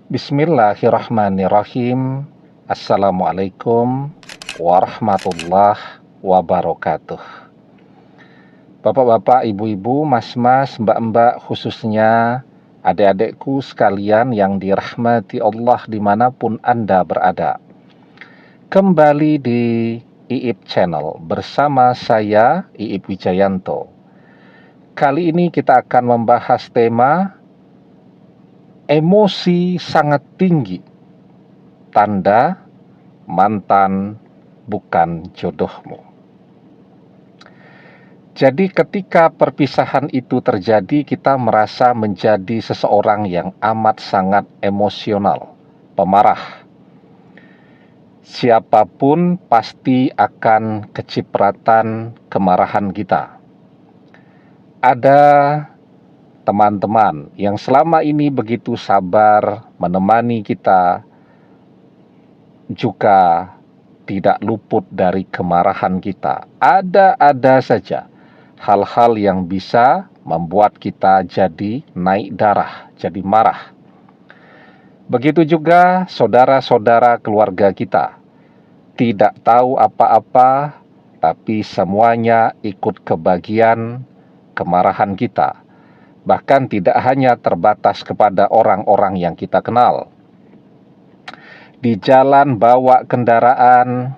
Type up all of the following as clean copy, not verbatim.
Bismillahirrahmanirrahim. Assalamualaikum warahmatullahi wabarakatuh. Bapak-bapak, ibu-ibu, mas-mas, mbak-mbak, khususnya adik-adikku sekalian yang dirahmati Allah dimanapun Anda berada. Kembali di IIP Channel bersama saya, IIP Wijayanto. Kali ini kita akan membahas tema emosi sangat tinggi, tanda mantan bukan jodohmu. Jadi ketika perpisahan itu terjadi, kita merasa menjadi seseorang yang amat sangat emosional, pemarah. Siapapun pasti akan kecipratan kemarahan kita. Ada teman-teman yang selama ini begitu sabar menemani kita juga tidak luput dari kemarahan kita. Ada saja hal-hal yang bisa membuat kita jadi naik darah, jadi marah. Begitu juga saudara-saudara keluarga kita. Tidak tahu apa-apa, tapi semuanya ikut kebagian kemarahan kita. Bahkan tidak hanya terbatas kepada orang-orang yang kita kenal. Di jalan bawa kendaraan,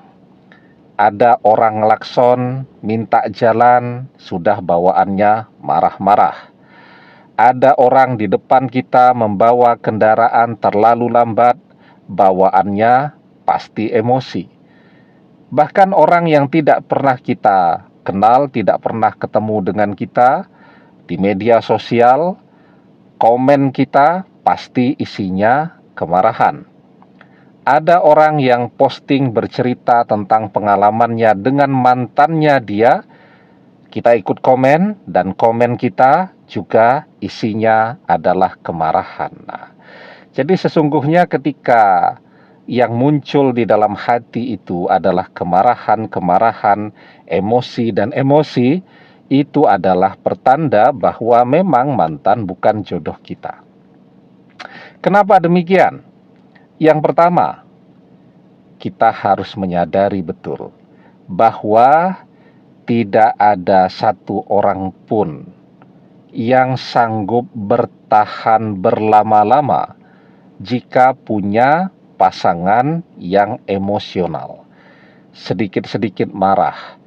ada orang ngelakson, minta jalan, sudah bawaannya marah-marah. Ada orang di depan kita membawa kendaraan terlalu lambat, bawaannya pasti emosi. Bahkan orang yang tidak pernah kita kenal, tidak pernah ketemu dengan kita, di media sosial, komen kita pasti isinya kemarahan. Ada orang yang posting bercerita tentang pengalamannya dengan mantannya dia, kita ikut komen, dan komen kita juga isinya adalah kemarahan. Nah, jadi sesungguhnya ketika yang muncul di dalam hati itu adalah kemarahan, emosi, dan emosi, itu adalah pertanda bahwa memang mantan bukan jodoh kita. Kenapa demikian? Yang pertama, kita harus menyadari betul bahwa tidak ada satu orang pun yang sanggup bertahan berlama-lama jika punya pasangan yang emosional. Sedikit-sedikit marah.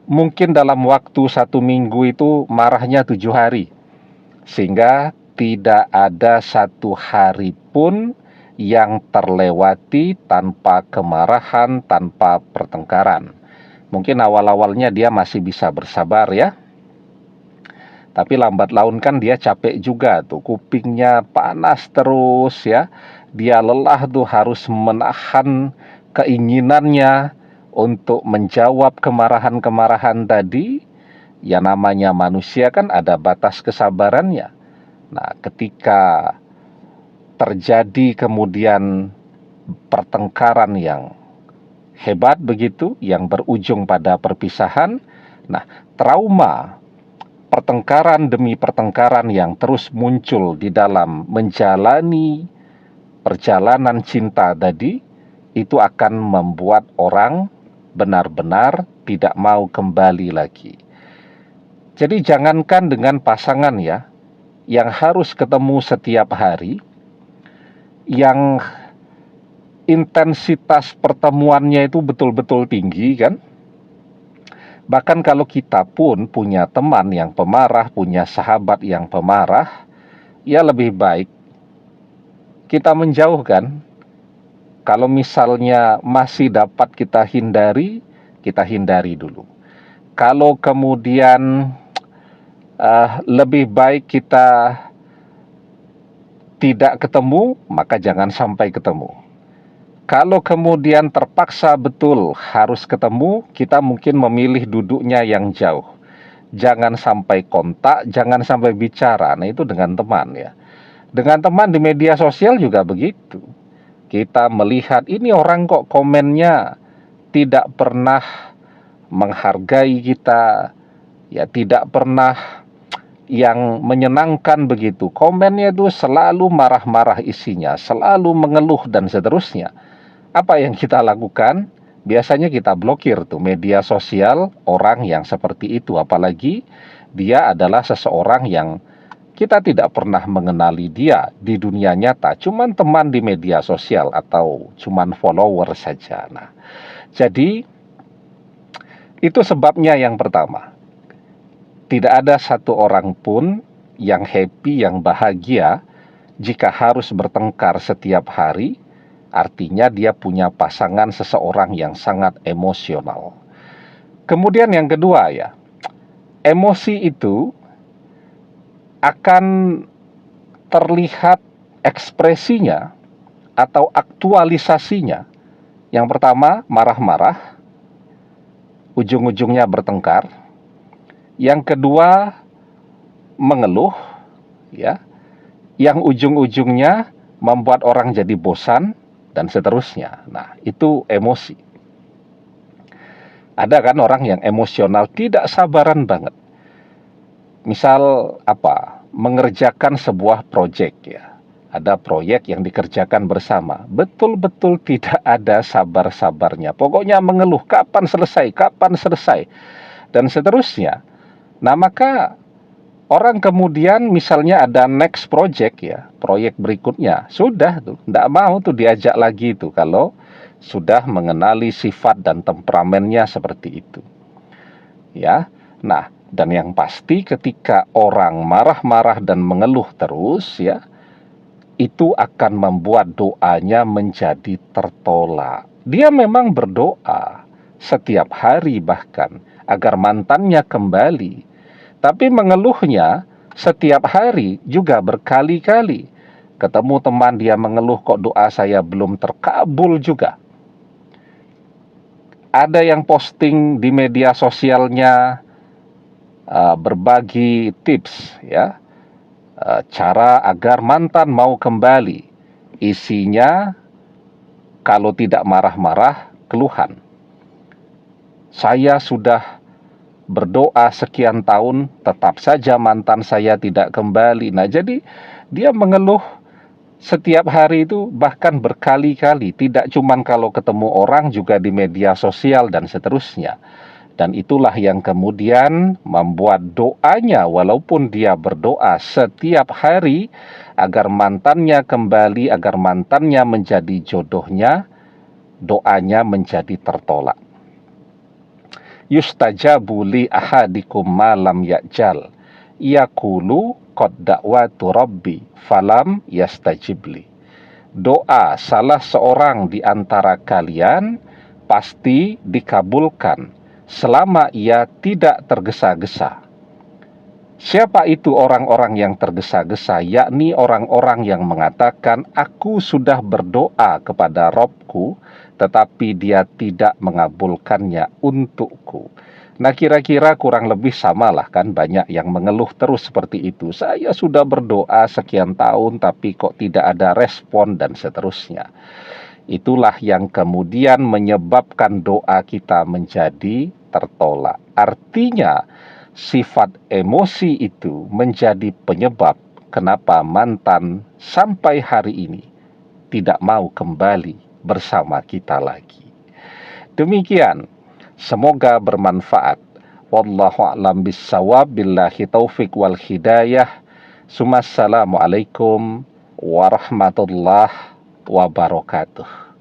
Mungkin dalam waktu 1 minggu itu marahnya 7 hari. Sehingga tidak ada 1 hari pun yang terlewati tanpa kemarahan, tanpa pertengkaran. Mungkin awal-awalnya dia masih bisa bersabar ya. Tapi lambat laun kan dia capek juga tuh, kupingnya panas terus ya. Dia lelah tuh harus menahan keinginannya untuk menjawab kemarahan-kemarahan tadi. Ya namanya manusia kan ada batas kesabarannya. Nah, ketika terjadi kemudian pertengkaran yang hebat begitu, yang berujung pada perpisahan, nah trauma pertengkaran demi pertengkaran yang terus muncul di dalam menjalani perjalanan cinta tadi, itu akan membuat orang benar-benar tidak mau kembali lagi. Jadi jangankan dengan pasangan ya, yang harus ketemu setiap hari, yang intensitas pertemuannya itu betul-betul tinggi kan. Bahkan kalau kita pun punya teman yang pemarah, punya sahabat yang pemarah, ya lebih baik kita menjauhkan. Kalau misalnya masih dapat kita hindari dulu. Kalau kemudian lebih baik kita tidak ketemu, maka jangan sampai ketemu. Kalau kemudian terpaksa betul harus ketemu, kita mungkin memilih duduknya yang jauh. Jangan sampai kontak, jangan sampai bicara. Nah itu dengan teman ya. Dengan teman di media sosial juga begitu. Kita melihat ini orang kok komennya tidak pernah menghargai kita, ya tidak pernah yang menyenangkan begitu. Komennya itu selalu marah-marah isinya, selalu mengeluh dan seterusnya. Apa yang kita lakukan? Biasanya kita blokir tuh media sosial orang yang seperti itu. Apalagi dia adalah seseorang yang kita tidak pernah mengenali dia di dunia nyata. Cuman teman di media sosial atau cuman follower saja. Nah, jadi itu sebabnya yang pertama. Tidak ada satu orang pun yang happy, yang bahagia jika harus bertengkar setiap hari. Artinya dia punya pasangan seseorang yang sangat emosional. Kemudian yang kedua ya, emosi itu akan terlihat ekspresinya atau aktualisasinya. Yang pertama, marah-marah, ujung-ujungnya bertengkar. Yang kedua, mengeluh, ya, yang ujung-ujungnya membuat orang jadi bosan dan seterusnya. Nah, itu emosi. Ada kan orang yang emosional tidak sabaran banget. Misal mengerjakan sebuah proyek ya. Ada proyek yang dikerjakan bersama. Betul-betul tidak ada sabar-sabarnya. Pokoknya mengeluh, kapan selesai, dan seterusnya. Nah, maka orang kemudian misalnya ada next project ya, proyek berikutnya, sudah tuh, tidak mau tuh diajak lagi tuh kalau sudah mengenali sifat dan temperamennya seperti itu. Ya, nah, dan yang pasti ketika orang marah-marah dan mengeluh terus ya, itu akan membuat doanya menjadi tertolak. Dia memang berdoa setiap hari bahkan agar mantannya kembali. Tapi mengeluhnya setiap hari juga berkali-kali. Ketemu teman dia mengeluh, kok doa saya belum terkabul juga. Ada yang posting di media sosialnya berbagi tips ya, cara agar mantan mau kembali. Isinya kalau tidak marah-marah, keluhan. Saya sudah berdoa sekian tahun, tetap saja mantan saya tidak kembali. Nah, jadi dia mengeluh setiap hari itu, bahkan berkali-kali. Tidak cuman kalau ketemu orang, juga di media sosial dan seterusnya. Dan itulah yang kemudian membuat doanya, walaupun dia berdoa setiap hari agar mantannya kembali, agar mantannya menjadi jodohnya, doanya menjadi tertolak. Yustajabu li ahadikum malam ya'jal yaqulu qad da'watu rabbi falam yastajibli. Doa salah seorang di antara kalian pasti dikabulkan selama ia tidak tergesa-gesa. Siapa itu orang-orang yang tergesa-gesa? Yakni orang-orang yang mengatakan, aku sudah berdoa kepada Robku, tetapi dia tidak mengabulkannya untukku. Nah, kira-kira kurang lebih samalah kan, banyak yang mengeluh terus seperti itu. Saya sudah berdoa sekian tahun, tapi kok tidak ada respon dan seterusnya. Itulah yang kemudian menyebabkan doa kita menjadi tertolak. Artinya, sifat emosi itu menjadi penyebab kenapa mantan sampai hari ini tidak mau kembali bersama kita lagi. Demikian, semoga bermanfaat. Wallahu a'lam bissawab, billahi taufik wal hidayah. Assalamualaikum warahmatullahi wabarakatuh.